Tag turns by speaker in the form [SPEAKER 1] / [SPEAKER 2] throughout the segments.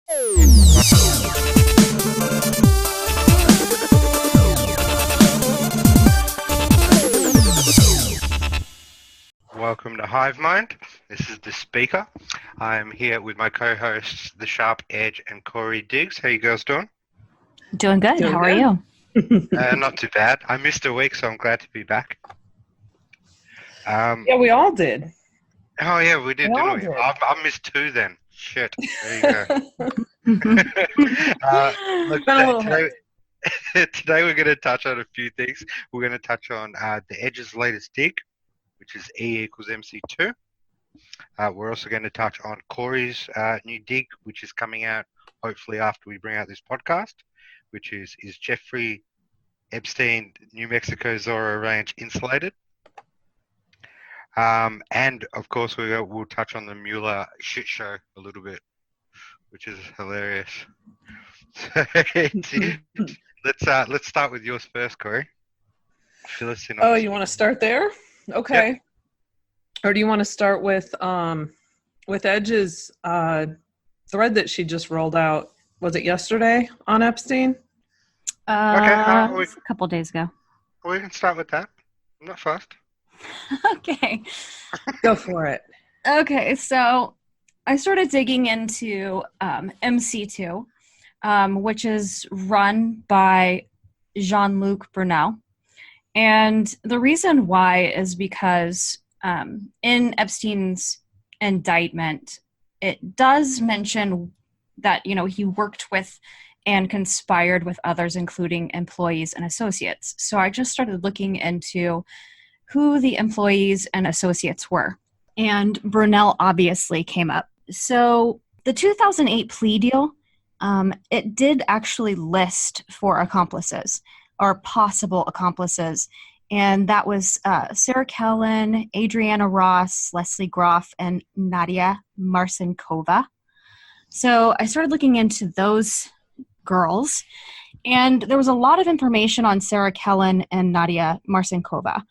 [SPEAKER 1] Welcome to HiveMind. This is the speaker. I'm here with my co-hosts, The Sharp Edge and Corey Diggs. How you girls doing?
[SPEAKER 2] Doing good. How are you?
[SPEAKER 1] Not too bad. I missed a week, so I'm glad to be back.
[SPEAKER 3] Yeah, we all did.
[SPEAKER 1] Oh, yeah, we did, didn't we? I missed 2 then. Shit. There you go. Today we're going to touch on a few things. We're going to touch on the Edge's latest dig, which is E = MC2. We're also going to touch on Corey's new dig, which is coming out hopefully after we bring out this podcast, which is Jeffrey Epstein, New Mexico Zorro Ranch insulated? And of course we'll touch on the Mueller shit show a little bit, which is hilarious. So, let's start with yours first, Corey. Fill us in on
[SPEAKER 3] you want to start there? Okay. Yep. Or do you want to start with Edge's thread that she just rolled out? Was it yesterday on Epstein?
[SPEAKER 2] A couple days ago.
[SPEAKER 1] We can start with that. I'm not fast.
[SPEAKER 2] Okay.
[SPEAKER 3] Go for it.
[SPEAKER 2] Okay, so I started digging into MC2, which is run by Jean-Luc Brunel. And the reason why is because in Epstein's indictment, it does mention that, he worked with and conspired with others, including employees and associates. So I just started looking into who the employees and associates were. And Brunel obviously came up. So the 2008 plea deal, it did actually list 4 accomplices or possible accomplices. And that was Sarah Kellen, Adriana Ross, Leslie Groff, and Nadia Marcinkova. So I started looking into those girls, and there was a lot of information on Sarah Kellen and Nadia Marcinkova.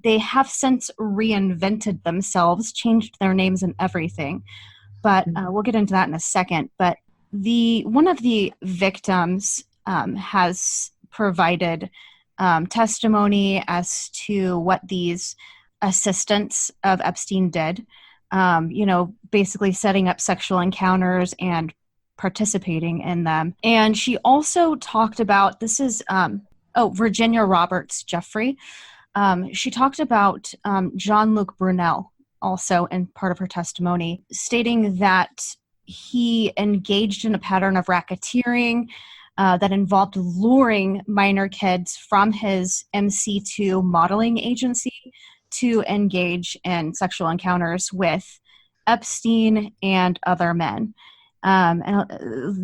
[SPEAKER 2] They have since reinvented themselves, changed their names and everything, but we'll get into that in a second. But one of the victims has provided testimony as to what these assistants of Epstein did, basically setting up sexual encounters and participating in them. And she also talked about, this is, Virginia Roberts Jeffrey. She talked about Jean-Luc Brunel also in part of her testimony, stating that he engaged in a pattern of racketeering that involved luring minor kids from his MC2 modeling agency to engage in sexual encounters with Epstein and other men. And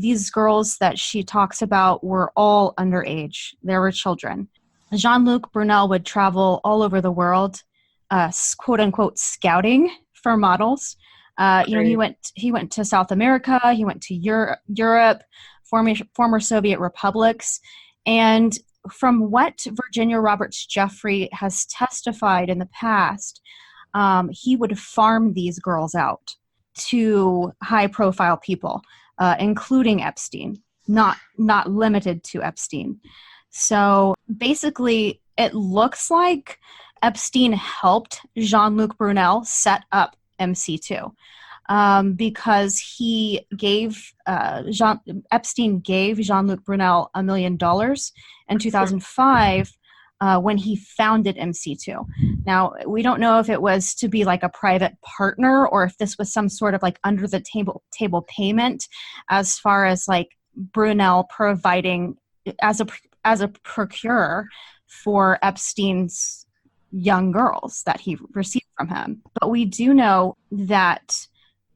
[SPEAKER 2] these girls that she talks about were all underage. They were children. Jean-Luc Brunel would travel all over the world, quote unquote, scouting for models. He went to South America. He went to Europe, former Soviet republics. And from what Virginia Roberts Jeffrey has testified in the past, he would farm these girls out to high-profile people, including Epstein, not limited to Epstein. So basically, it looks like Epstein helped Jean-Luc Brunel set up MC2 because he gave Epstein gave Jean-Luc Brunel $1 million in 2005 when he founded MC2. Now, we don't know if it was to be like a private partner or if this was some sort of like under the table payment, as far as like Brunel providing as a procurer for Epstein's young girls that he received from him. But we do know that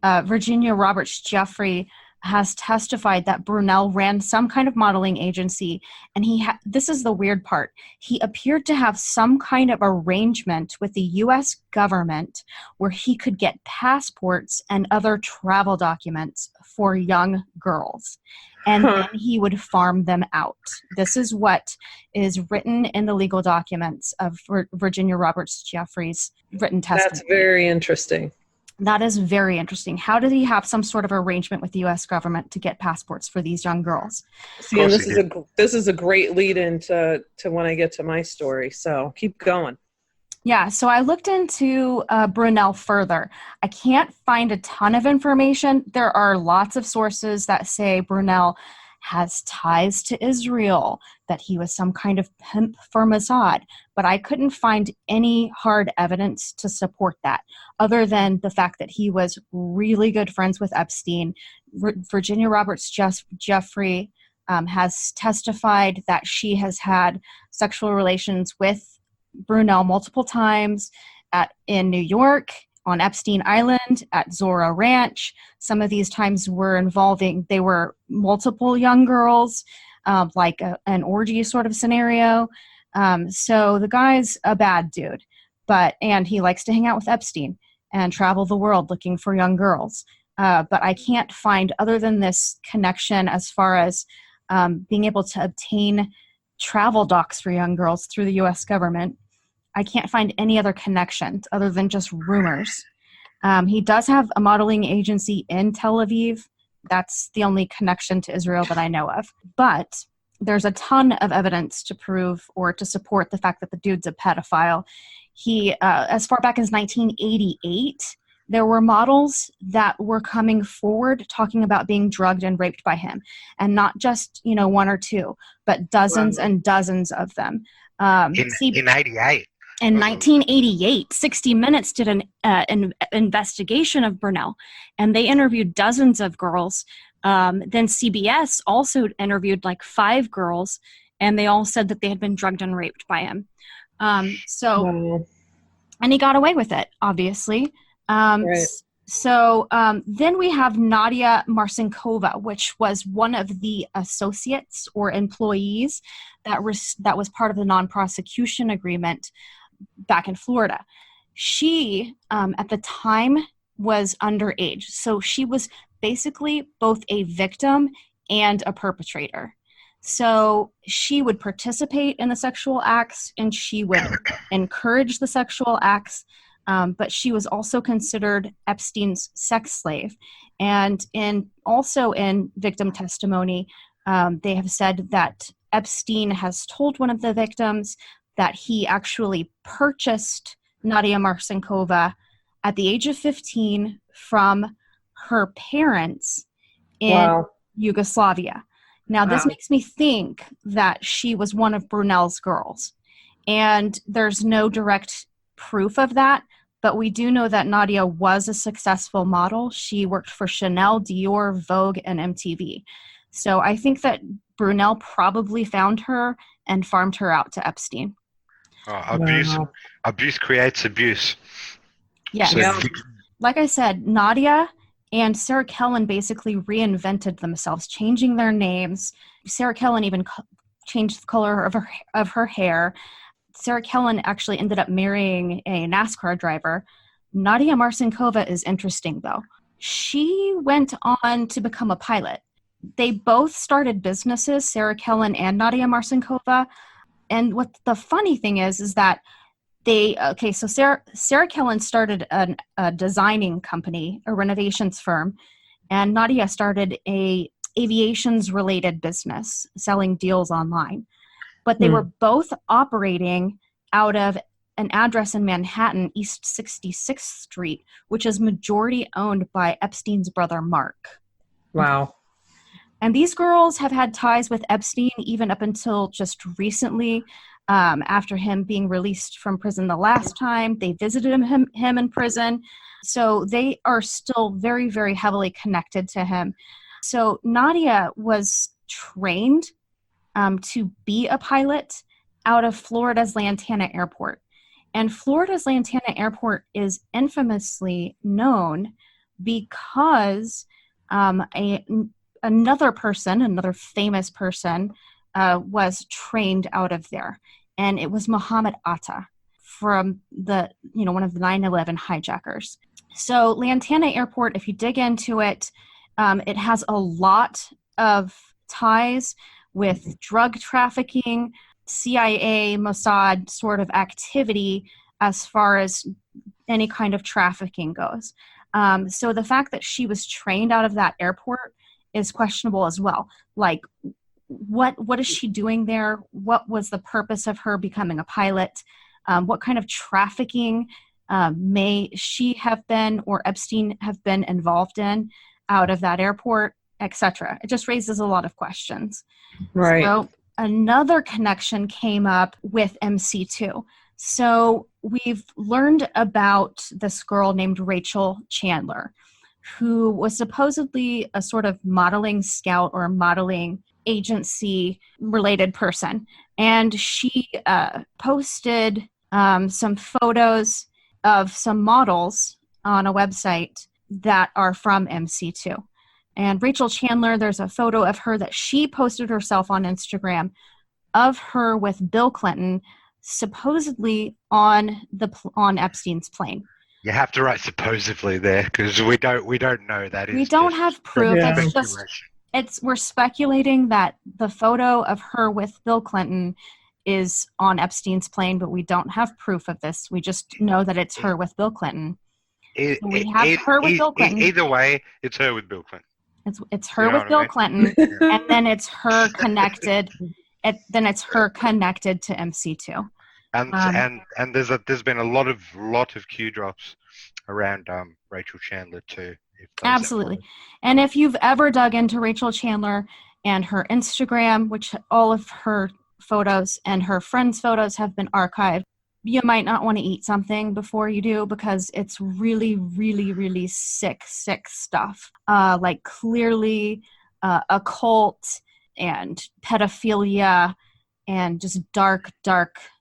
[SPEAKER 2] Virginia Roberts Jeffrey has testified that Brunel ran some kind of modeling agency, and this is the weird part. He appeared to have some kind of arrangement with the U.S. government where he could get passports and other travel documents for young girls, and then he would farm them out. This is what is written in the legal documents of Virginia Roberts Jeffrey's written testimony.
[SPEAKER 3] That's very interesting.
[SPEAKER 2] That is very interesting. How did he have some sort of arrangement with the U.S. government to get passports for these young girls?
[SPEAKER 3] See, and this is a great lead into when I get to my story. So keep going.
[SPEAKER 2] Yeah, so I looked into Brunel further. I can't find a ton of information. There are lots of sources that say Brunel has ties to Israel, that he was some kind of pimp for Mossad, but I couldn't find any hard evidence to support that, other than the fact that he was really good friends with Epstein. Virginia Roberts Jeffrey has testified that she has had sexual relations with Brunel multiple times in New York, on Epstein Island, at Zorro Ranch. Some of these times they were multiple young girls, like an orgy sort of scenario. So the guy's a bad dude, and he likes to hang out with Epstein and travel the world looking for young girls. But I can't find, other than this connection as far as being able to obtain travel docs for young girls through the U.S. government, I can't find any other connections other than just rumors. He does have a modeling agency in Tel Aviv. That's the only connection to Israel that I know of. But there's a ton of evidence to prove or to support the fact that the dude's a pedophile. He, as far back as 1988, there were models that were coming forward talking about being drugged and raped by him. And not just, one or two, but dozens and dozens of them.
[SPEAKER 1] In 88.
[SPEAKER 2] In 1988, 60 Minutes did an investigation of Brunel, and they interviewed dozens of girls. Then CBS also interviewed like 5 girls, and they all said that they had been drugged and raped by him. And he got away with it, obviously.
[SPEAKER 3] Right.
[SPEAKER 2] So then we have Nadia Marcinkova, which was one of the associates or employees that was part of the non-prosecution agreement back in Florida. She, at the time, was underage. So she was basically both a victim and a perpetrator. So she would participate in the sexual acts and she would encourage the sexual acts. But she was also considered Epstein's sex slave. And also in victim testimony, they have said that Epstein has told one of the victims that he actually purchased Nadia Marcinkova at the age of 15 from her parents in Yugoslavia. Now, this makes me think that she was one of Brunel's girls. And there's no direct proof of that, but we do know that Nadia was a successful model. She worked for Chanel, Dior, Vogue, and MTV. So I think that Brunel probably found her and farmed her out to Epstein.
[SPEAKER 1] Abuse creates abuse.
[SPEAKER 2] Yes.
[SPEAKER 1] So,
[SPEAKER 2] like I said, Nadia and Sarah Kellen basically reinvented themselves, changing their names. Sarah Kellen even changed the color of her hair. Sarah Kellen actually ended up marrying a NASCAR driver. Nadia Marcinkova is interesting, though. She went on to become a pilot. They both started businesses, Sarah Kellen and Nadia Marcinkova. And what the funny thing is that so Sarah Kellen started a designing company, a renovations firm, and Nadia started a aviations-related business, selling deals online. But they were both operating out of an address in Manhattan, East 66th Street, which is majority owned by Epstein's brother, Mark.
[SPEAKER 3] Wow.
[SPEAKER 2] And these girls have had ties with Epstein even up until just recently. After him being released from prison the last time, they visited him in prison. So they are still very, very heavily connected to him. So Nadia was trained to be a pilot out of Florida's Lantana Airport. And Florida's Lantana Airport is infamously known because another famous person, was trained out of there. And it was Mohammed Atta from one of the 9/11 hijackers. So Lantana Airport, if you dig into it, it has a lot of ties with drug trafficking, CIA, Mossad sort of activity as far as any kind of trafficking goes. So the fact that she was trained out of that airport is questionable as well. Like, what is she doing there? What was the purpose of her becoming a pilot? What kind of trafficking may she have been or Epstein have been involved in out of that airport, etc. It just raises a lot of questions.
[SPEAKER 3] Right.
[SPEAKER 2] So another connection came up with MC2. So we've learned about this girl named Rachel Chandler, who was supposedly a sort of modeling scout or modeling agency related person. And she posted some photos of some models on a website that are from MC2. And Rachel Chandler, there's a photo of her that she posted herself on Instagram of her with Bill Clinton, supposedly on Epstein's plane.
[SPEAKER 1] You have to write supposedly there because we don't know that.
[SPEAKER 2] We don't have proof.
[SPEAKER 3] Yeah.
[SPEAKER 2] It's just we're speculating that the photo of her with Bill Clinton is on Epstein's plane, but we don't have proof of this. We just know that it's her with Bill Clinton.
[SPEAKER 1] We have
[SPEAKER 2] her with Bill Clinton.
[SPEAKER 1] Either way, it's her with Bill Clinton.
[SPEAKER 2] It's her with Bill Clinton, and then it's her connected. Then it's her connected to MC2.
[SPEAKER 1] And there's been a lot of Q drops around Rachel Chandler too.
[SPEAKER 2] Absolutely. And if you've ever dug into Rachel Chandler and her Instagram, which all of her photos and her friends' photos have been archived, you might not want to eat something before you do because it's really, really, really sick stuff. Like clearly occult and pedophilia and just dark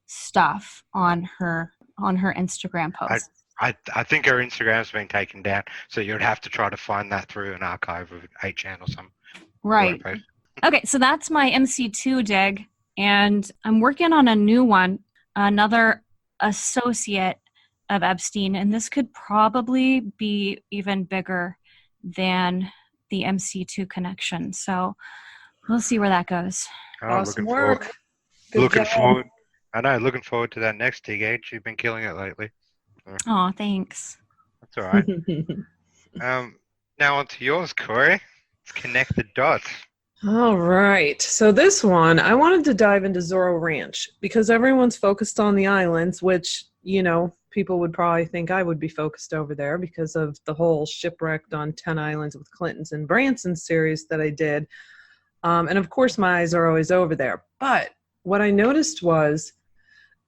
[SPEAKER 2] stuff on her Instagram post.
[SPEAKER 1] I think her Instagram's been taken down, so you'd have to try to find that through an archive of 8chan or something.
[SPEAKER 2] Right. Okay, so that's my MC2 dig, and I'm working on a new one, another associate of Epstein, and this could probably be even bigger than the MC2 connection. So we'll see where that goes.
[SPEAKER 3] Awesome work.
[SPEAKER 1] Looking forward. I know. Looking forward to that next dig, Age. You've been killing it lately.
[SPEAKER 2] Oh, thanks.
[SPEAKER 1] That's all right. Now on to yours, Corey. Let's connect the dots.
[SPEAKER 3] All right. So this one, I wanted to dive into Zorro Ranch because everyone's focused on the islands, which, you know, people would probably think I would be focused over there because of the whole Shipwrecked on 10 Islands with Clintons and Branson series that I did. And of course, my eyes are always over there. But what I noticed was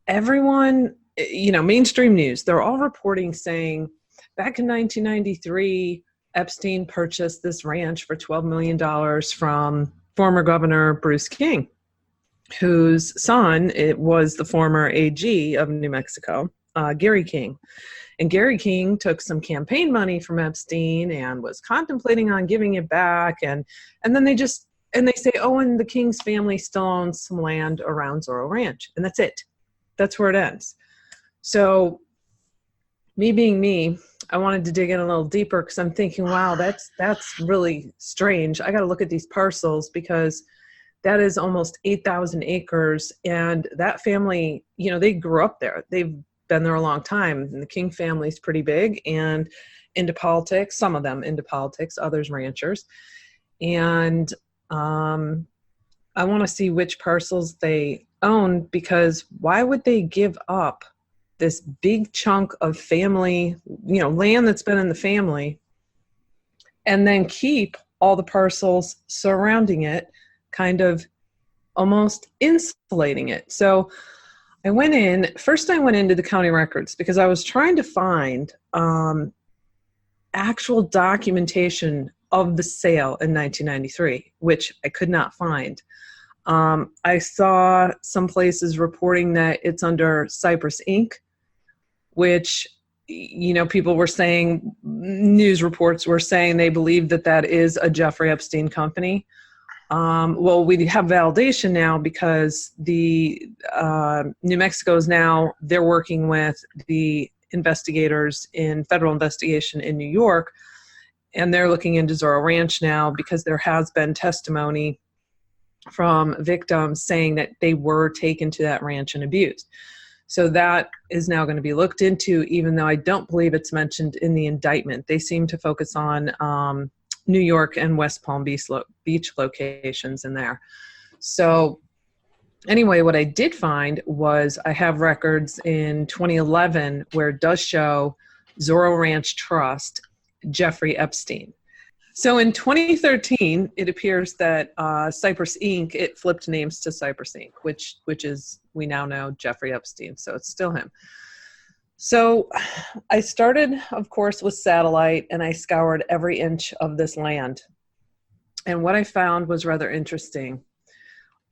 [SPEAKER 3] everyone, you know, mainstream news, they're all reporting saying back in 1993, Epstein purchased this ranch for $12 million from former Governor Bruce King, whose son, it was the former AG of New Mexico, Gary King. And Gary King took some campaign money from Epstein and was contemplating on giving it back. And then they say, oh, and the King's family still owns some land around Zorro Ranch. And that's it. That's where it ends. So me being me, I wanted to dig in a little deeper because I'm thinking, wow, that's really strange. I got to look at these parcels because that is almost 8,000 acres. And that family, you know, they grew up there. They've been there a long time. And the King family is pretty big and into politics, some of them into politics, others ranchers. And I want to see which parcels they own because why would they give up this big chunk of family, you know, land that's been in the family, and then keep all the parcels surrounding it, kind of almost insulating it. So I went into the county records because I was trying to find actual documentation of the sale in 1993, which I could not find. I saw some places reporting that it's under Cypress Inc., which, you know, people were saying, news reports were saying they believe that is a Jeffrey Epstein company. Well, we have validation now because the New Mexico is now, they're working with the investigators in federal investigation in New York, and they're looking into Zorro Ranch now because there has been testimony from victims saying that they were taken to that ranch and abused. So that is now going to be looked into, even though I don't believe it's mentioned in the indictment. They seem to focus on New York and West Palm Beach locations in there. So anyway, what I did find was I have records in 2011 where it does show Zorro Ranch Trust, Jeffrey Epstein. So in 2013, it appears that Cypress Inc., it flipped names to Cypress Inc., which is, we now know, Jeffrey Epstein. So it's still him. So I started, of course, with satellite, and I scoured every inch of this land. And what I found was rather interesting.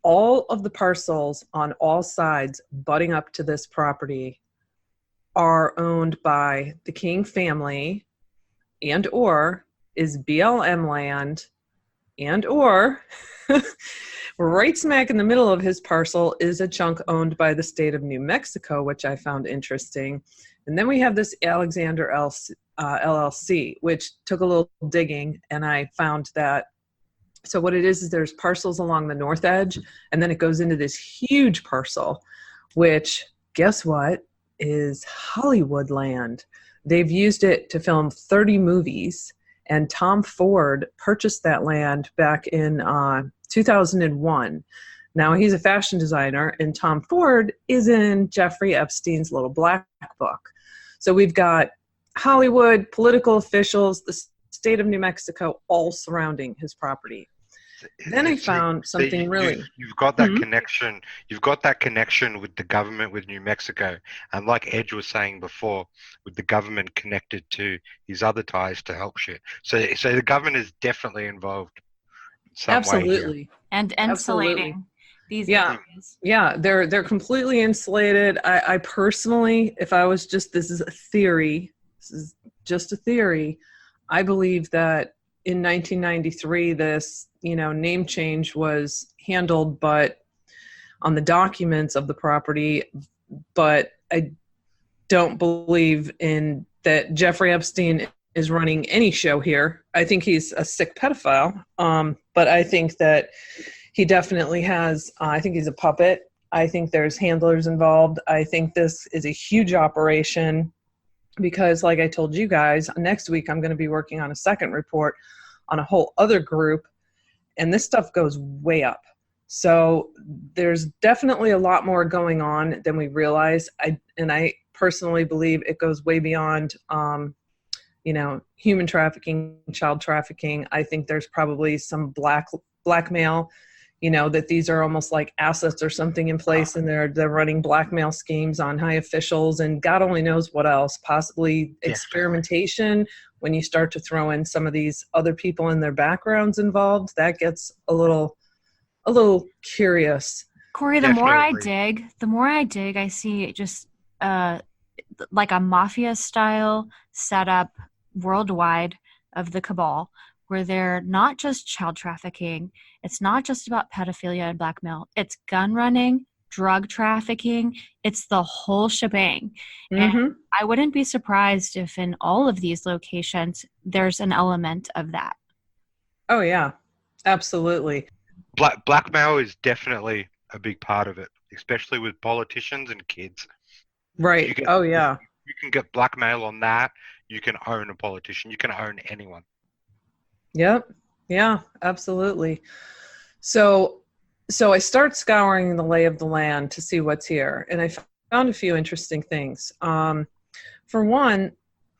[SPEAKER 3] All of the parcels on all sides butting up to this property are owned by the King family and or is BLM land, and or right smack in the middle of his parcel is a chunk owned by the state of New Mexico, which I found interesting. And then we have this Alexander LLC, which took a little digging, and I found that, so what it is there's parcels along the north edge, and then it goes into this huge parcel, which, guess what, is Hollywood land. They've used it to film 30 movies. And Tom Ford purchased that land back in 2001. Now, he's a fashion designer, and Tom Ford is in Jeffrey Epstein's little black book. So we've got Hollywood, political officials, the state of New Mexico, all surrounding his property. Then I found something really.
[SPEAKER 1] You've got that connection. You've got that connection with the government, with New Mexico, and like Edge was saying before, with the government connected to his other ties to help shit. So the government is definitely involved in some way here.
[SPEAKER 2] And insulating these areas.
[SPEAKER 3] Yeah, they're completely insulated. I personally, if I was just, this is a theory. This is just a theory. I believe that in 1993, this name change was handled, but on the documents of the property. But I don't believe in that Jeffrey Epstein is running any show here. I think he's a sick pedophile. But I think that he definitely has. I think he's a puppet. I think there's handlers involved. I think this is a huge operation. Because like I told you guys, next week I'm going to be working on a second report on a whole other group, and this stuff goes way up. So there's definitely a lot more going on than we realize. I personally believe it goes way beyond, human trafficking, child trafficking. I think there's probably some blackmail, that these are almost like assets or something in place, and they're running blackmail schemes on high officials, and God only knows what else, possibly experimentation. When you start to throw in some of these other people and their backgrounds involved, that gets a little curious.
[SPEAKER 2] Corey, the more I dig, I see just like a mafia style setup worldwide of the cabal, where they're not just child trafficking. It's not just about pedophilia and blackmail. It's gun running, drug trafficking. It's the whole shebang. And I wouldn't be surprised if in all of these locations, there's an element of that.
[SPEAKER 3] Oh, yeah, absolutely.
[SPEAKER 1] Blackmail is definitely a big part of it, especially with politicians and kids.
[SPEAKER 3] Right.
[SPEAKER 1] You can get blackmail on that. You can own a politician. You can own anyone.
[SPEAKER 3] Yep. Yeah, absolutely. So I start scouring the lay of the land to see what's here, and I found a few interesting things. For one,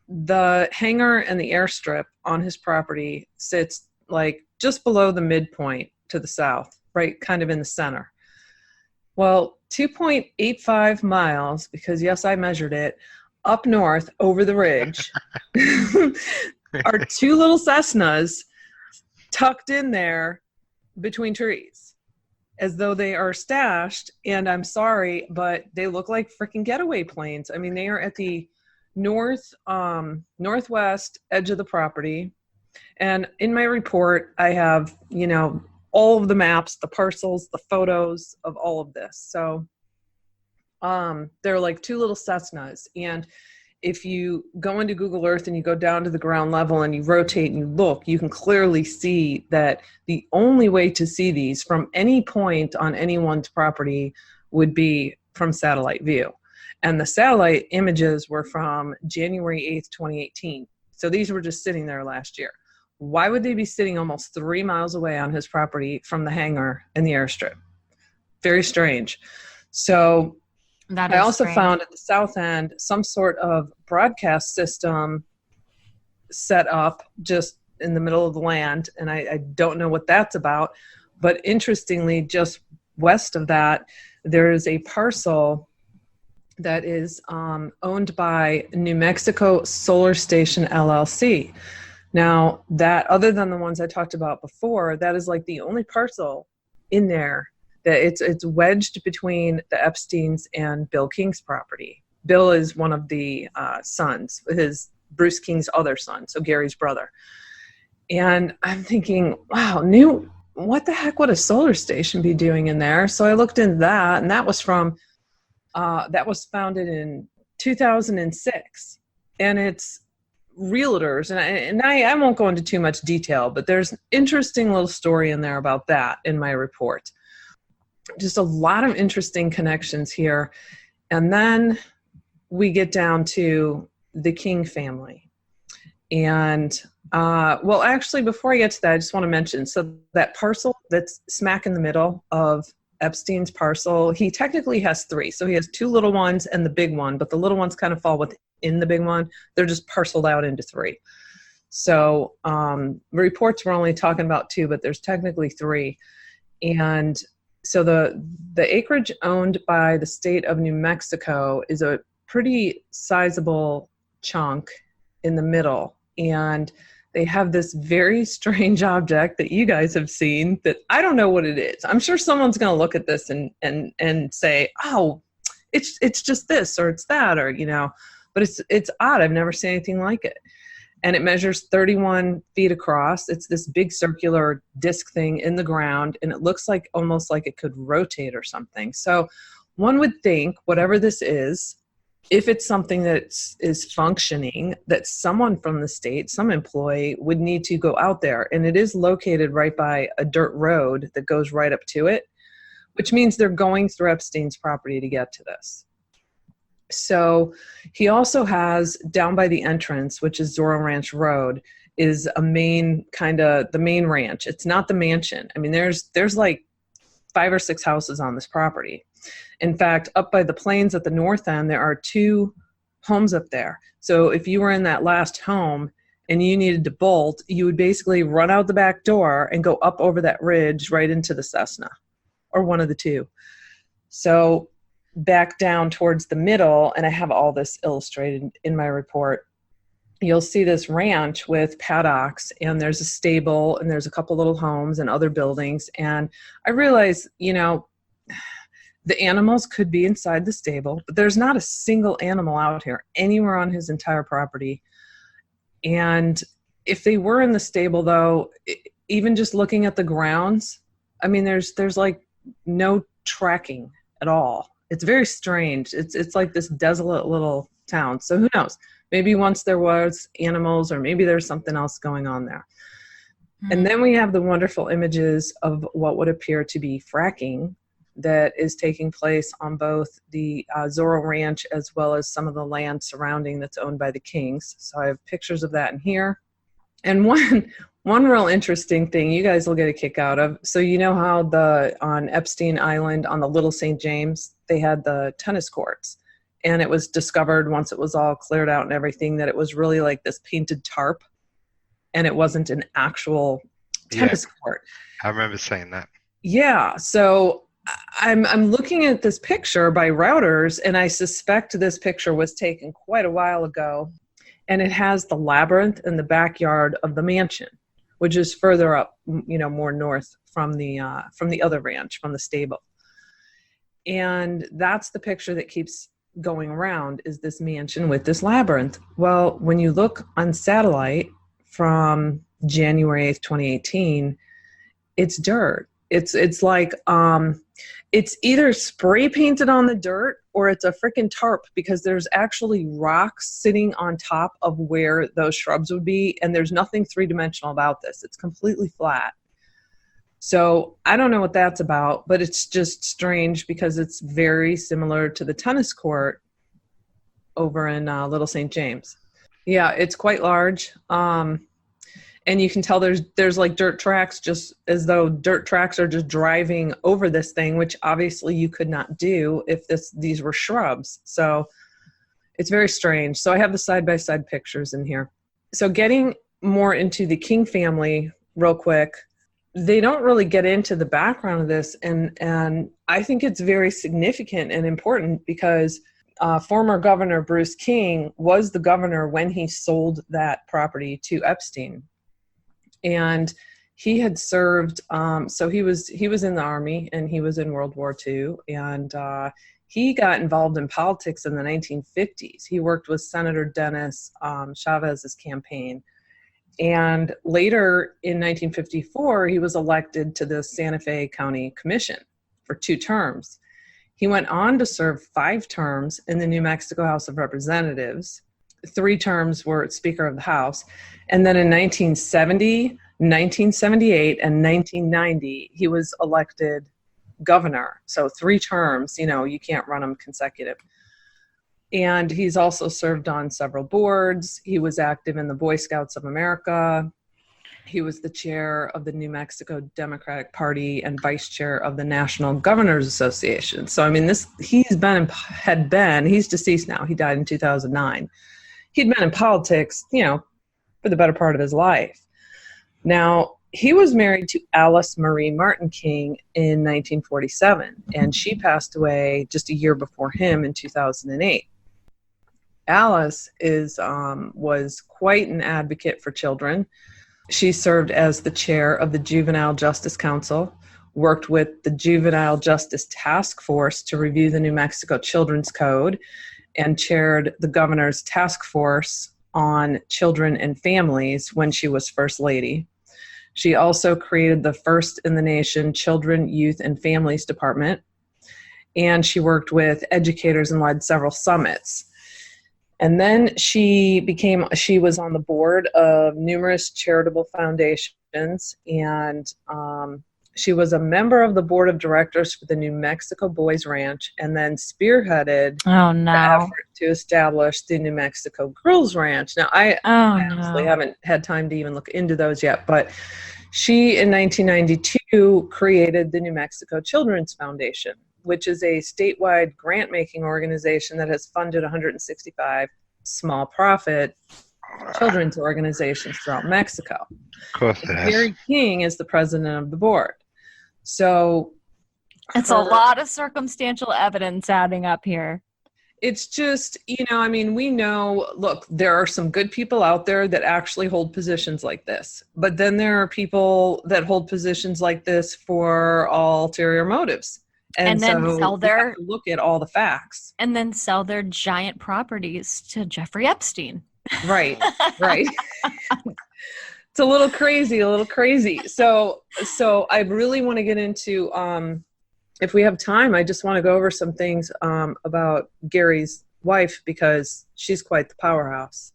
[SPEAKER 3] the hangar and the airstrip on his property sits like just below the midpoint to the south, right, kind of in the center. Well, 2.85 miles, because yes, I measured it, up north over the ridge are two little Cessnas tucked in there between trees, as though they are stashed. And I'm sorry, but they look like freaking getaway planes. I mean, they are at the northwest edge of the property. And in my report, I have, all of the maps, the parcels, the photos of all of this. So they're like two little Cessnas. And if you go into Google Earth and you go down to the ground level and you rotate and you look, you can clearly see that the only way to see these from any point on anyone's property would be from satellite view. And the satellite images were from January 8th, 2018. So these were just sitting there last year. Why would they be sitting almost 3 miles away on his property from the hangar and the airstrip? Very strange. So I also found at the south end some sort of broadcast system set up just in the middle of the land, and I don't know what that's about. But interestingly, just west of that, there is a parcel that is owned by New Mexico Solar Station LLC. Now, that, other than the ones I talked about before, that is like the only parcel in there that it's wedged between the Epsteins and Bill King's property. Bill is one of the sons, Bruce King's other son, so Gary's brother. And I'm thinking, wow, what the heck would a solar station be doing in there? So I looked into that, and that was founded in 2006, and it's realtors, and I won't go into too much detail, but there's an interesting little story in there about that in my report. Just a lot of interesting connections here. And then we get down to the King family. And well, actually, before I get to that, I just want to mention, so that parcel that's smack in the middle of Epstein's parcel, he technically has 3. So he has 2 little ones and the big one, but the little ones kind of fall within the big one. They're just parceled out into 3. So reports were only talking about 2, but there's technically 3. And so the acreage owned by the state of New Mexico is a pretty sizable chunk in the middle. And they have this very strange object that you guys have seen that I don't know what it is. I'm sure someone's going to look at this and say, oh, it's just this or it's that, or, but it's odd. I've never seen anything like it. And it measures 31 feet across. It's this big circular disc thing in the ground, and it looks like almost like it could rotate or something. So one would think, whatever this is, if it's something that is functioning, that someone from the state, some employee, would need to go out there. And it is located right by a dirt road that goes right up to it, which means they're going through Epstein's property to get to this. So he also has, down by the entrance, which is Zorro Ranch Road, is a main, the main ranch. It's not the mansion. I mean, there's like 5 or 6 houses on this property. In fact, up by the plains at the north end, there are 2 homes up there. So if you were in that last home and you needed to bolt, you would basically run out the back door and go up over that ridge right into the Cessna, or one of the 2. So back down towards the middle, and I have all this illustrated in my report, you'll see this ranch with paddocks, and there's a stable, and there's a couple little homes and other buildings. And I realize, the animals could be inside the stable, but there's not a single animal out here anywhere on his entire property. And if they were in the stable, though, even just looking at the grounds, I mean, there's like no tracking at all. It's very strange. It's like this desolate little town. So who knows? Maybe once there was animals, or maybe there's something else going on there. Mm-hmm. And then we have the wonderful images of what would appear to be fracking that is taking place on both the Zorro Ranch as well as some of the land surrounding that's owned by the Kings. So I have pictures of that in here. And one real interesting thing you guys will get a kick out of. So you know how on Epstein Island on the Little St. James, they had the tennis courts, and it was discovered once it was all cleared out and everything that it was really like this painted tarp, and it wasn't an actual tennis court.
[SPEAKER 1] I remember saying that.
[SPEAKER 3] Yeah. So I'm looking at this picture by Routers, and I suspect this picture was taken quite a while ago, and it has the labyrinth in the backyard of the mansion, which is further up, more north from the other ranch, from the stable. And that's the picture that keeps going around, is this mansion with this labyrinth. Well, when you look on satellite from January 8th, 2018, it's dirt. It's like, it's either spray painted on the dirt or it's a freaking tarp, because there's actually rocks sitting on top of where those shrubs would be. And there's nothing 3-dimensional about this. It's completely flat. So I don't know what that's about, but it's just strange because it's very similar to the tennis court over in Little St. James. Yeah, it's quite large. And you can tell there's like dirt tracks, just as though dirt tracks are just driving over this thing, which obviously you could not do if these were shrubs. So it's very strange. So I have the side-by-side pictures in here. So getting more into the King family real quick, they don't really get into the background of this. And I think it's very significant and important because former Governor Bruce King was the governor when he sold that property to Epstein. And he had served, so he was in the Army and he was in World War II. And he got involved in politics in the 1950s. He worked with Senator Dennis Chavez's campaign. And later in 1954, he was elected to the Santa Fe County Commission for 2 terms. He went on to serve 5 terms in the New Mexico House of Representatives. 3 terms were Speaker of the House. And then in 1970, 1978, and 1990, he was elected governor. So 3 terms, you can't run them consecutive. And he's also served on several boards. He was active in the Boy Scouts of America. He was the chair of the New Mexico Democratic Party and vice chair of the National Governors Association. So, I mean, he's deceased now. He died in 2009. He'd been in politics, for the better part of his life. Now, he was married to Alice Marie Martin King in 1947, and she passed away just a year before him in 2008. Alice was quite an advocate for children. She served as the chair of the Juvenile Justice Council, worked with the Juvenile Justice Task Force to review the New Mexico Children's Code, and chaired the governor's task force on children and families when she was First Lady. She also created the first in the nation Children, Youth, and Families Department, and she worked with educators and led several summits. And then she was on the board of numerous charitable foundations, and she was a member of the board of directors for the New Mexico Boys Ranch, and then spearheaded the effort to establish the New Mexico Girls Ranch. Now, I honestly haven't had time to even look into those yet, but she, in 1992, created the New Mexico Children's Foundation, which is a statewide grant-making organization that has funded 165 small-profit children's organizations throughout Mexico.
[SPEAKER 1] Of course it has.
[SPEAKER 3] Gary King is the president of the board. So
[SPEAKER 2] it's a lot of circumstantial evidence adding up here.
[SPEAKER 3] It's just, we know, look, there are some good people out there that actually hold positions like this. But then there are people that hold positions like this for ulterior motives. And then
[SPEAKER 2] so
[SPEAKER 3] look at all the facts.
[SPEAKER 2] And then sell their giant properties to Jeffrey Epstein.
[SPEAKER 3] Right. It's a little crazy. So I really want to get into, if we have time, I just want to go over some things about Gary's wife, because she's quite the powerhouse.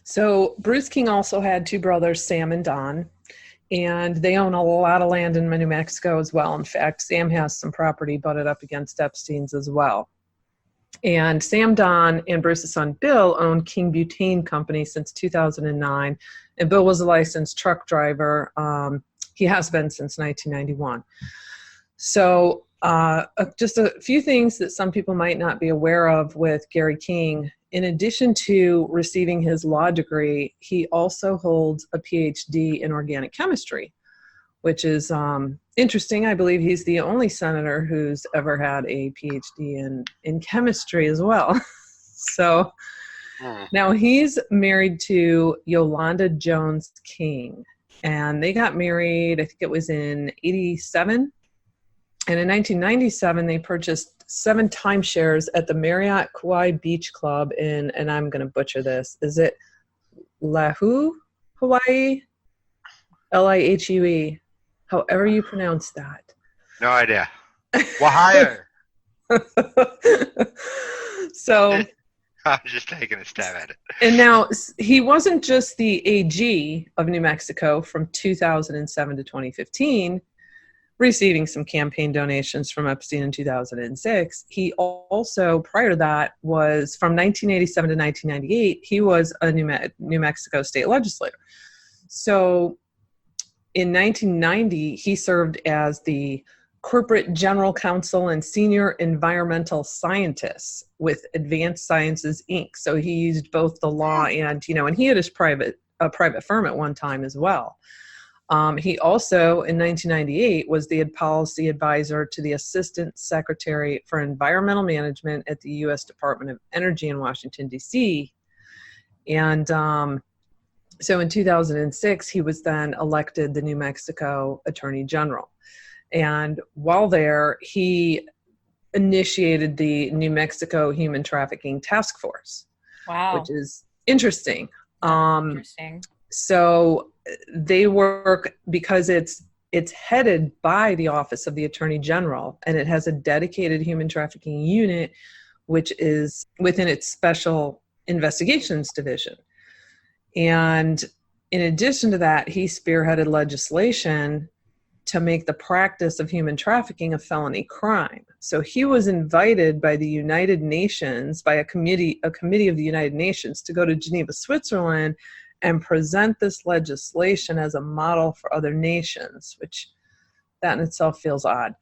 [SPEAKER 3] So Bruce King also had 2 brothers, Sam and Don, and they own a lot of land in New Mexico as well. In fact, Sam has some property butted up against Epstein's as well. And Sam, Don, and Bruce's son Bill owned King Butane Company since 2009, and Bill was a licensed truck driver. He has been since 1991. So just a few things that some people might not be aware of with Gary King. In addition to receiving his law degree, he also holds a PhD in organic chemistry, which is interesting. I believe he's the only senator who's ever had a PhD in chemistry as well. So now he's married to Yolanda Jones King, and they got married, I think it was in 87. And in 1997, they purchased 7 timeshares at the Marriott Kauai Beach Club and I'm going to butcher this. Is it Lahu, Hawaii? L-I-H-U-E. However you pronounce that.
[SPEAKER 1] No idea. Ohio.
[SPEAKER 3] So
[SPEAKER 1] I was just taking a stab at it.
[SPEAKER 3] And now he wasn't just the AG of New Mexico from 2007 to 2015, receiving some campaign donations from Epstein in 2006. He also, prior to that, was from 1987 to 1998, he was a New Mexico state legislator. So in 1990, he served as the corporate general counsel and senior environmental scientist with Advanced Sciences, Inc. So he used both the law and, and he had his private firm at one time as well. He also, in 1998, was the policy advisor to the Assistant Secretary for Environmental Management at the U.S. Department of Energy in Washington, D.C. And so in 2006, he was then elected the New Mexico Attorney General. And while there, he initiated the New Mexico Human Trafficking Task Force.
[SPEAKER 2] Wow.
[SPEAKER 3] Which is interesting.
[SPEAKER 2] Interesting.
[SPEAKER 3] So they work because it's headed by the Office of the Attorney General, and it has a dedicated human trafficking unit, which is within its Special Investigations Division. And in addition to that, he spearheaded legislation to make the practice of human trafficking a felony crime. So he was invited by the United Nations, by a committee of the United Nations, to go to Geneva, Switzerland, and present this legislation as a model for other nations, which that in itself feels odd.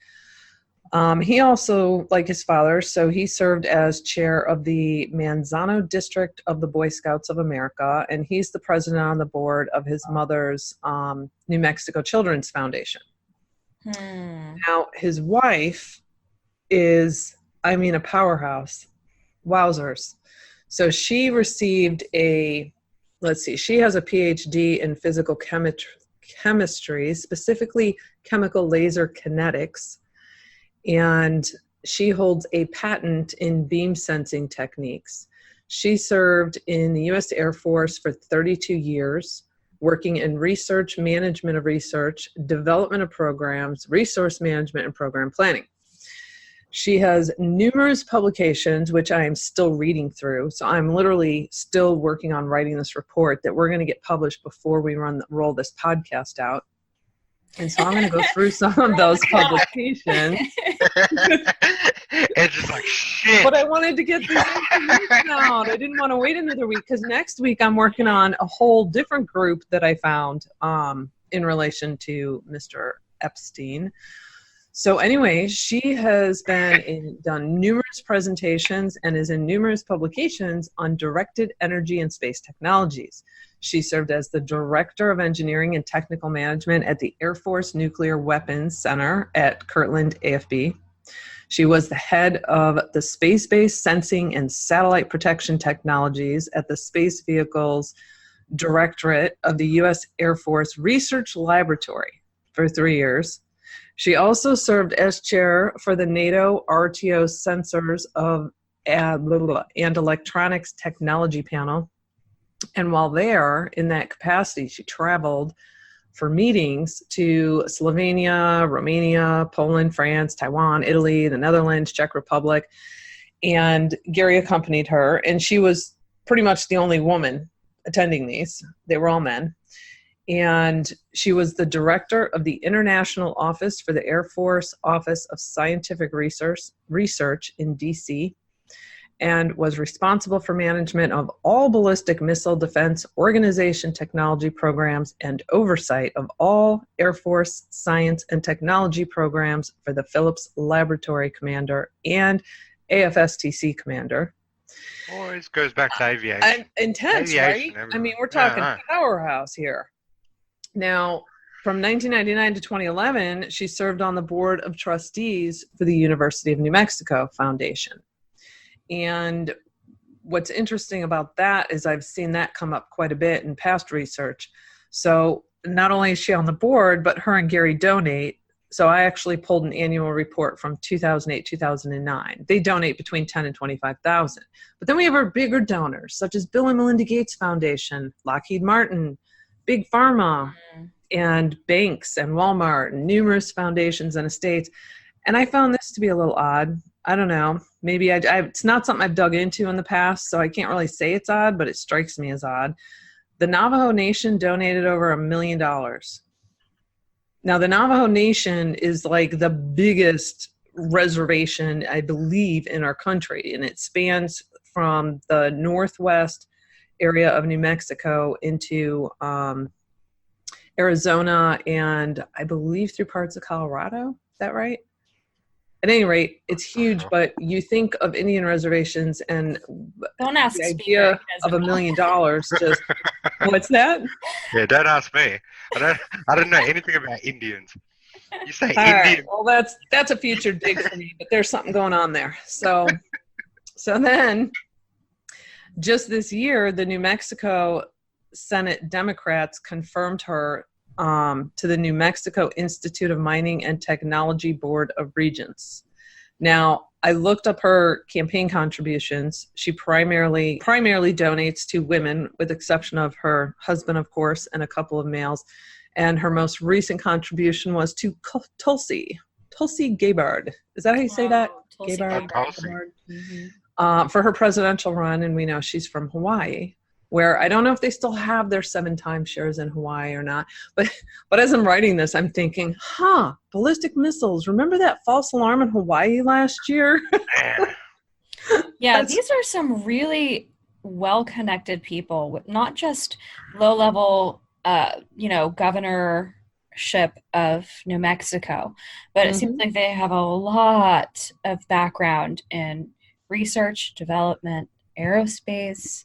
[SPEAKER 3] He also, like his father, so he served as chair of the Manzano District of the Boy Scouts of America, and he's the president on the board of his mother's New Mexico Children's Foundation. Now, his wife is, a powerhouse. Wowzers. So she received she has a PhD in physical chemistry, specifically chemical laser kinetics, and she holds a patent in beam sensing techniques. She served in the U.S. Air Force for 32 years, working in research, management of research, development of programs, resource management, and program planning. She has numerous publications, which I am still reading through. So I'm literally still working on writing this report that we're going to get published before we roll this podcast out. And so I'm going to go through some of those publications.
[SPEAKER 1] It's just like, shit.
[SPEAKER 3] But I wanted to get this information out. I didn't want to wait another week because next week I'm working on a whole different group that I found in relation to Mr. Epstein. So anyway, she has done numerous presentations and is in numerous publications on directed energy and space technologies. She served as the Director of Engineering and Technical Management at the Air Force Nuclear Weapons Center at Kirtland AFB. She was the head of the Space-Based Sensing and Satellite Protection Technologies at the Space Vehicles Directorate of the U.S. Air Force Research Laboratory for 3 years. She also served as chair for the NATO RTO Sensors and Electronics Technology Panel. And while there, in that capacity, she traveled for meetings to Slovenia, Romania, Poland, France, Taiwan, Italy, the Netherlands, Czech Republic. And Gary accompanied her, and she was pretty much the only woman attending these. They were all men. And she was the director of the International Office for the Air Force Office of Scientific Research in D.C., and was responsible for management of all ballistic missile defense organization technology programs and oversight of all Air Force science and technology programs for the Phillips Laboratory Commander and AFSTC Commander.
[SPEAKER 1] Always goes back to aviation.
[SPEAKER 3] Intense,
[SPEAKER 1] aviation,
[SPEAKER 3] right?
[SPEAKER 1] everything.
[SPEAKER 3] We're talking powerhouse here. Now, from 1999 to 2011, she served on the board of trustees for the University of New Mexico Foundation. And what's interesting about that is I've seen that come up quite a bit in past research. So not only is she on the board, but her and Gary donate. So I actually pulled an annual report from 2008, 2009. They donate between 10 and 25,000. But then we have our bigger donors, such as Bill and Melinda Gates Foundation, Lockheed Martin, Big Pharma, and banks and Walmart, and numerous foundations and estates. And I found this to be a little odd. I don't know. Maybe it's not something I've dug into in the past, so I can't really say it's odd, but it strikes me as odd. The Navajo Nation donated over $1 million. Now, the Navajo Nation is like the biggest reservation, I believe, in our country, and it spans from the northwest area of New Mexico into Arizona, and I believe through parts of Colorado. Is that right? At any rate, it's huge, but you think of Indian reservations and
[SPEAKER 2] Don't ask
[SPEAKER 3] the
[SPEAKER 2] Speaker,
[SPEAKER 3] idea of $1 million just, what's that?
[SPEAKER 1] Yeah, don't ask me. I don't know anything about Indians. You say
[SPEAKER 3] All right,
[SPEAKER 1] Indian.
[SPEAKER 3] well, that's a future dig for me, but there's something going on there. So then, just this year, the New Mexico Senate Democrats confirmed her to the New Mexico Institute of Mining and Technology Board of Regents. Now, I looked up her campaign contributions. She primarily donates to women, with exception of her husband, of course, and a couple of males. And her most recent contribution was to Tulsi Gabbard. Is that how you say that?
[SPEAKER 2] Tulsi
[SPEAKER 3] Gabbard.
[SPEAKER 1] Gabbard.
[SPEAKER 2] Mm-hmm.
[SPEAKER 3] For her presidential run, and we know she's from Hawaii, where I don't know if they still have their 7-time shares in Hawaii or not. But as I'm writing this, I'm thinking, ballistic missiles. Remember that false alarm in Hawaii last year?
[SPEAKER 2] Yeah, these are some really well-connected people, with not just low-level, governorship of New Mexico, but it seems like they have a lot of background in research, development, aerospace.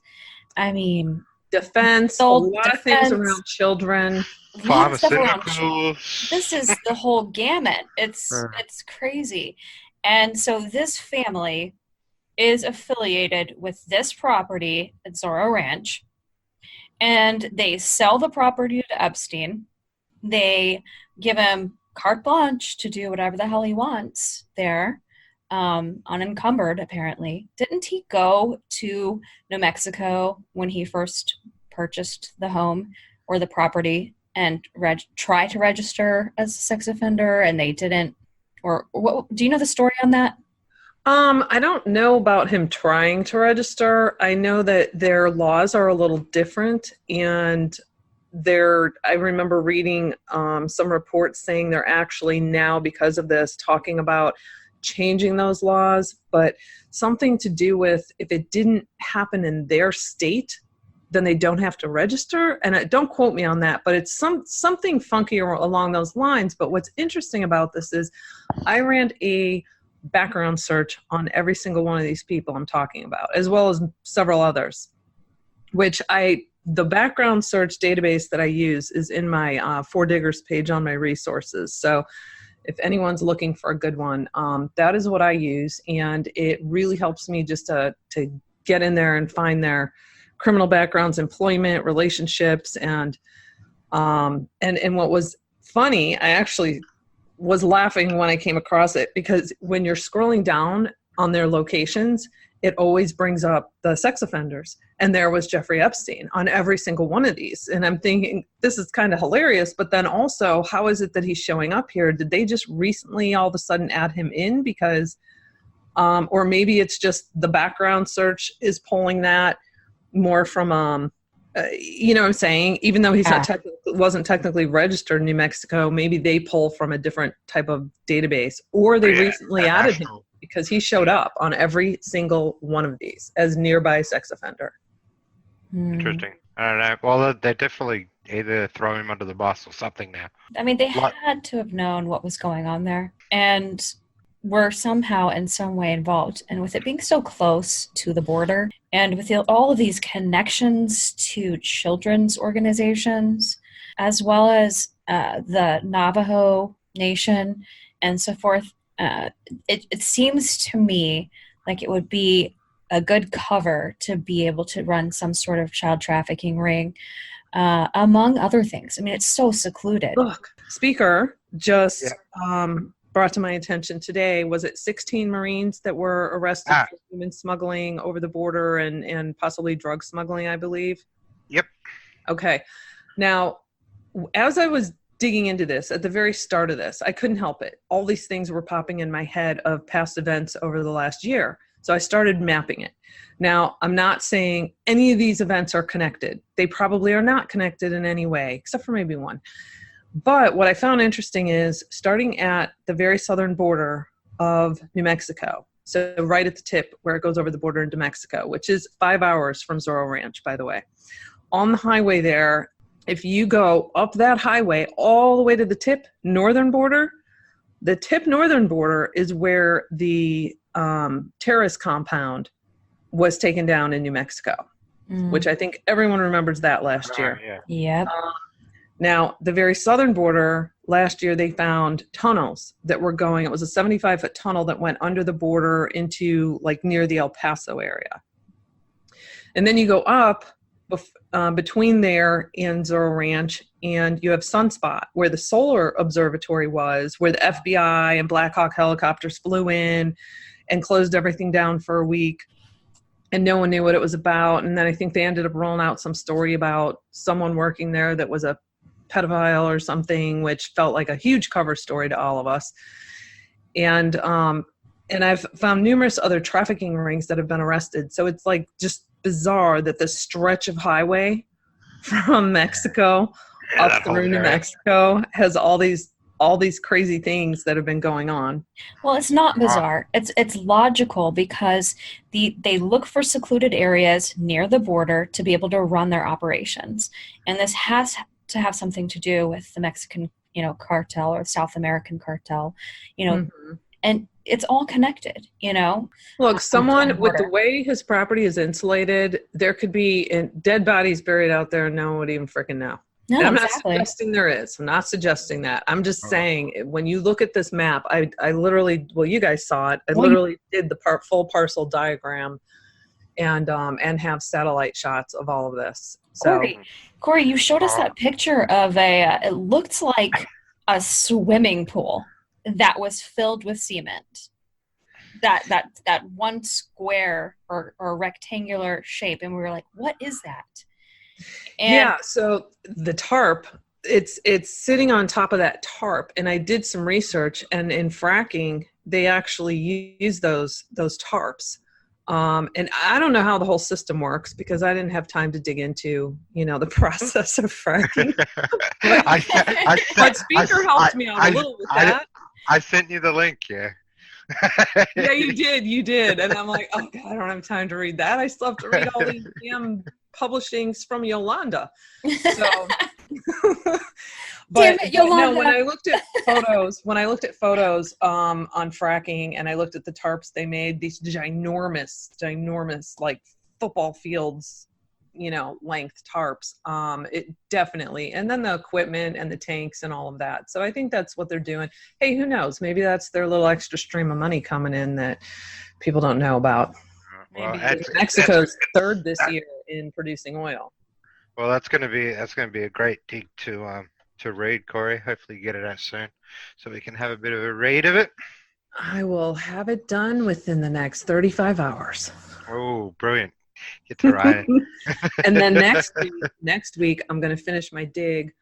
[SPEAKER 2] I mean,
[SPEAKER 3] defense, a lot of things around children.
[SPEAKER 1] Pharmaceuticals.
[SPEAKER 2] This is the whole gamut. It's crazy. And so this family is affiliated with this property at Zorro Ranch, and they sell the property to Epstein. They give him carte blanche to do whatever the hell he wants there, unencumbered, apparently. Didn't he go to New Mexico when he first purchased the home or the property and try to register as a sex offender, and they didn't? Or what, do you know the story on that?
[SPEAKER 3] I don't know about him trying to register. I know that their laws are a little different, and I remember reading some reports saying they're actually now, because of this, talking about changing those laws, but something to do with if it didn't happen in their state, then they don't have to register. And don't quote me on that, but it's something funky along those lines. But what's interesting about this is I ran a background search on every single one of these people I'm talking about, as well as several others, which the background search database that I use is in my Four Diggers page on my resources. So if anyone's looking for a good one, that is what I use, and it really helps me just to get in there and find their criminal backgrounds, employment, relationships, and what was funny, I actually was laughing when I came across it, because when you're scrolling down on their locations, it always brings up the sex offenders. And there was Jeffrey Epstein on every single one of these. And I'm thinking, this is kind of hilarious, but then also, how is it that he's showing up here? Did they just recently all of a sudden add him in because, or maybe it's just the background search is pulling that more from, you know what I'm saying? Even though he's wasn't technically registered in New Mexico, maybe they pull from a different type of database, or they recently added him because he showed up on every single one of these as nearby sex offender.
[SPEAKER 1] Interesting. I don't know. Well, they definitely either throw him under the bus or something now.
[SPEAKER 2] I mean, they had to have known what was going on there, and were somehow in some way involved. And with it being so close to the border, and with all of these connections to children's organizations, as well as the Navajo Nation and so forth, it seems to me like it would be a good cover to be able to run some sort of child trafficking ring, among other things. I mean, it's so secluded.
[SPEAKER 3] Look, Speaker just brought to my attention today, was it 16 Marines that were arrested for human smuggling over the border and possibly drug smuggling, I believe?
[SPEAKER 1] Yep.
[SPEAKER 3] Okay. Now, as I was digging into this, at the very start of this, I couldn't help it. All these things were popping in my head of past events over the last year. So I started mapping it. Now, I'm not saying any of these events are connected. They probably are not connected in any way, except for maybe one. But what I found interesting is starting at the very southern border of New Mexico, so right at the tip where it goes over the border into Mexico, which is 5 hours from Zorro Ranch, by the way. On the highway there, if you go up that highway all the way to the tip northern border, the tip northern border is where the terrorist compound was taken down in New Mexico, which I think everyone remembers that last year.
[SPEAKER 1] Yeah.
[SPEAKER 2] Yep.
[SPEAKER 3] Now, the very southern border, last year they found tunnels that were going, it was a 75-foot tunnel that went under the border into like near the El Paso area. And then you go up between there and Zorro Ranch, and you have Sunspot, where the solar observatory was, where the FBI and Black Hawk helicopters flew in and closed everything down for a week. And no one knew what it was about. And then I think they ended up rolling out some story about someone working there that was a pedophile or something, which felt like a huge cover story to all of us. And I've found numerous other trafficking rings that have been arrested. So it's like just bizarre that this stretch of highway from Mexico up through New Mexico has all these crazy things that have been going on.
[SPEAKER 2] Well, it's not bizarre. It's logical because they look for secluded areas near the border to be able to run their operations. And this has to have something to do with the Mexican, cartel or South American cartel, and it's all connected,
[SPEAKER 3] Look, someone with the way his property is insulated, there could be dead bodies buried out there and no one would even freaking know.
[SPEAKER 2] No,
[SPEAKER 3] and I'm
[SPEAKER 2] exactly.
[SPEAKER 3] not suggesting there is. I'm not suggesting that. I'm just saying when you look at this map, I literally, well, you guys saw it. I literally did the full parcel diagram and have satellite shots of all of this. So,
[SPEAKER 2] Corey, you showed us that picture of it looked like a swimming pool that was filled with cement. That one square or rectangular shape, and we were like, what is that? And
[SPEAKER 3] yeah, so the tarp, it's sitting on top of that tarp, and I did some research, and in fracking they actually use those tarps, and I don't know how the whole system works because I didn't have time to dig into the process of fracking. But Speaker helped me out a little with that.
[SPEAKER 1] I sent you the link, yeah.
[SPEAKER 3] Yeah, you did. And I'm like, oh God, I don't have time to read that. I still have to read all these damn publishings from Yolanda. So
[SPEAKER 2] damn it, Yolanda.
[SPEAKER 3] No, when I looked at photos on fracking, and I looked at the tarps they made, these ginormous like football fields, length tarps, it definitely, and then the equipment and the tanks and all of that. So I think that's what they're doing. Hey, who knows? Maybe that's their little extra stream of money coming in that people don't know about.
[SPEAKER 1] Well,
[SPEAKER 3] Mexico's third this year in producing oil.
[SPEAKER 1] Well, that's gonna be a great dig to read, Corey. Hopefully you get it out soon so we can have a bit of a read of it.
[SPEAKER 3] I will have it done within the next 35 hours.
[SPEAKER 1] Oh, brilliant. Get to write it.
[SPEAKER 3] And then next week, I'm going to finish my dig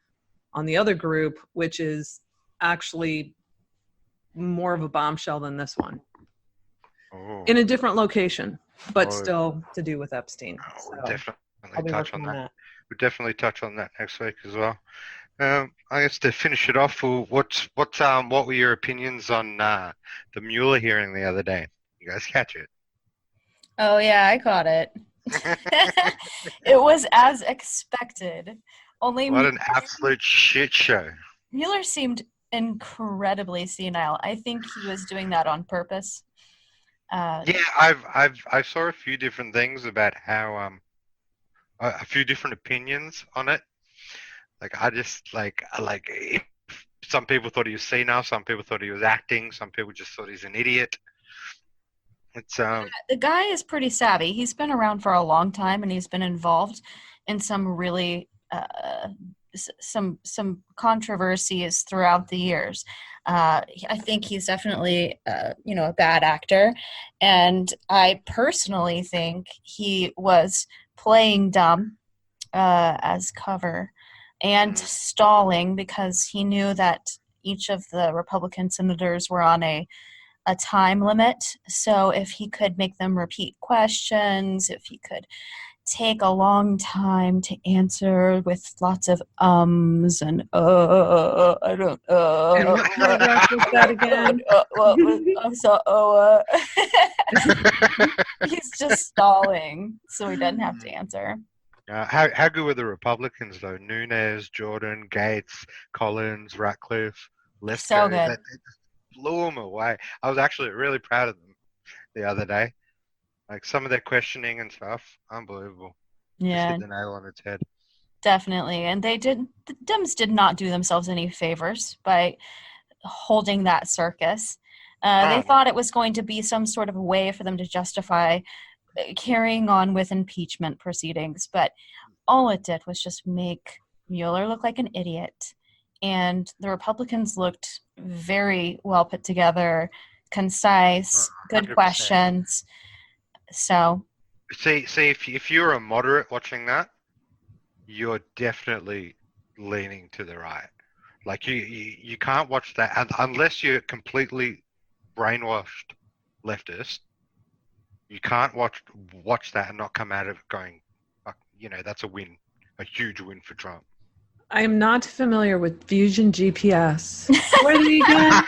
[SPEAKER 3] on the other group, which is actually more of a bombshell than this one.
[SPEAKER 1] Oh.
[SPEAKER 3] In a different location, but still to do with Epstein.
[SPEAKER 1] We'll definitely touch on that. We'll definitely touch on that next week as well. I guess to finish it off, what were your opinions on the Mueller hearing the other day? You guys catch it?
[SPEAKER 2] Oh yeah, I caught it. It was as expected. What
[SPEAKER 1] an absolute shit show.
[SPEAKER 2] Mueller seemed incredibly senile. I think he was doing that on purpose.
[SPEAKER 1] Yeah, I saw a few different things about how a few different opinions on it. Like I just like some people thought he was senile, some people thought he was acting, some people just thought he's an idiot. It's
[SPEAKER 2] the guy is pretty savvy. He's been around for a long time, and he's been involved in some really some controversies throughout the years. I think he's definitely a bad actor, and I personally think he was playing dumb as cover and stalling because he knew that each of the Republican senators were on a time limit. So if he could make them repeat questions, if he could, take a long time to answer with lots of and I don't
[SPEAKER 3] And what paragraph was that again?
[SPEAKER 2] He's just stalling so he doesn't have to answer.
[SPEAKER 1] How good were the Republicans though? Nunes, Jordan, Gates, Collins, Ratcliffe, Lester.
[SPEAKER 2] So good.
[SPEAKER 1] They blew them away. I was actually really proud of them the other day. Like some of their questioning and stuff, unbelievable.
[SPEAKER 2] Yeah.
[SPEAKER 1] Just hit the nail on its head.
[SPEAKER 2] Definitely. And the Dems did not do themselves any favors by holding that circus. They thought it was going to be some sort of a way for them to justify carrying on with impeachment proceedings. But all it did was just make Mueller look like an idiot. And the Republicans looked very well put together, concise, good
[SPEAKER 1] 100%.
[SPEAKER 2] questions. So,
[SPEAKER 1] see, if you're a moderate watching that, you're definitely leaning to the right. Like you can't watch that unless you're completely brainwashed leftist. You can't watch that and not come out of it going, that's a win, a huge win for Trump.
[SPEAKER 3] I am not familiar with Fusion GPS. Where did he get?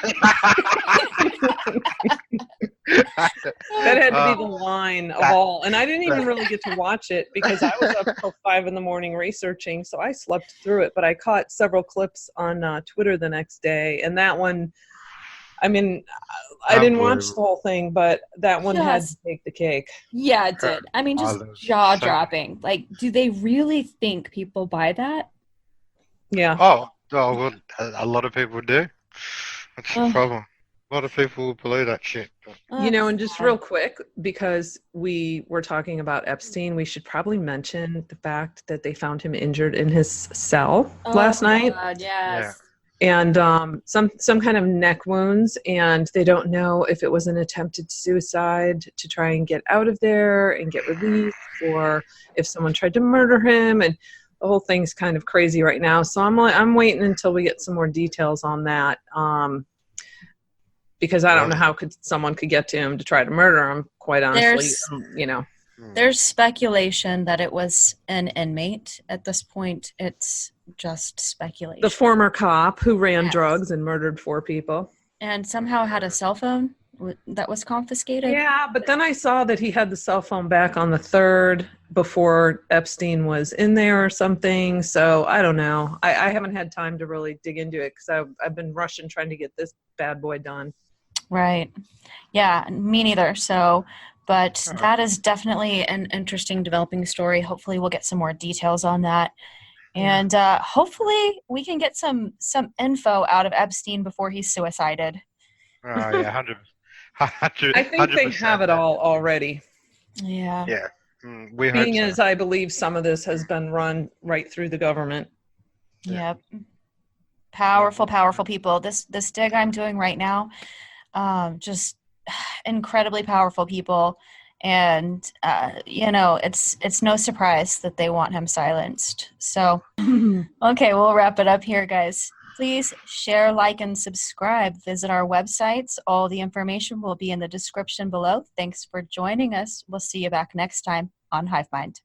[SPEAKER 3] That had to be the line of all. And I didn't even really get to watch it because I was up till 5 a.m. researching, so I slept through it. But I caught several clips on Twitter the next day. And that one, I mean, I didn't watch the whole thing, but that one had to take the cake.
[SPEAKER 2] Yeah, it did. I mean, just jaw-dropping. Like, do they really think people buy that?
[SPEAKER 3] Yeah.
[SPEAKER 1] Oh well, a lot of people do. That's the problem. A lot of people will believe that shit.
[SPEAKER 3] And just real quick, because we were talking about Epstein, we should probably mention the fact that they found him injured in his cell last night.
[SPEAKER 2] God, yes.
[SPEAKER 3] Yeah. And some kind of neck wounds, and they don't know if it was an attempted suicide to try and get out of there and get released, or if someone tried to murder him. And the whole thing's kind of crazy right now. So I'm waiting until we get some more details on that. Because I don't know how someone could get to him to try to murder him, quite honestly.
[SPEAKER 2] There's speculation that it was an inmate. At this point, it's just speculation.
[SPEAKER 3] The former cop who ran drugs and murdered 4 people.
[SPEAKER 2] And somehow had a cell phone that was confiscated.
[SPEAKER 3] Yeah, but then I saw that he had the cell phone back on the 3rd before Epstein was in there or something. So I don't know. I haven't had time to really dig into it because I've been rushing trying to get this bad boy done.
[SPEAKER 2] Right. Yeah, me neither. So, but that is definitely an interesting developing story. Hopefully we'll get some more details on that. And hopefully we can get some info out of Epstein before he's suicided.
[SPEAKER 1] Oh, yeah, 100%.
[SPEAKER 3] I think they have it all already.
[SPEAKER 2] Yeah.
[SPEAKER 1] Yeah.
[SPEAKER 3] Being as I believe some of this has been run right through the government.
[SPEAKER 2] Yep. Powerful people. This dig I'm doing right now, just incredibly powerful people. And, it's no surprise that they want him silenced. So, okay, we'll wrap it up here, guys. Please share, like, and subscribe. Visit our websites. All the information will be in the description below. Thanks for joining us. We'll see you back next time on Hive Mind.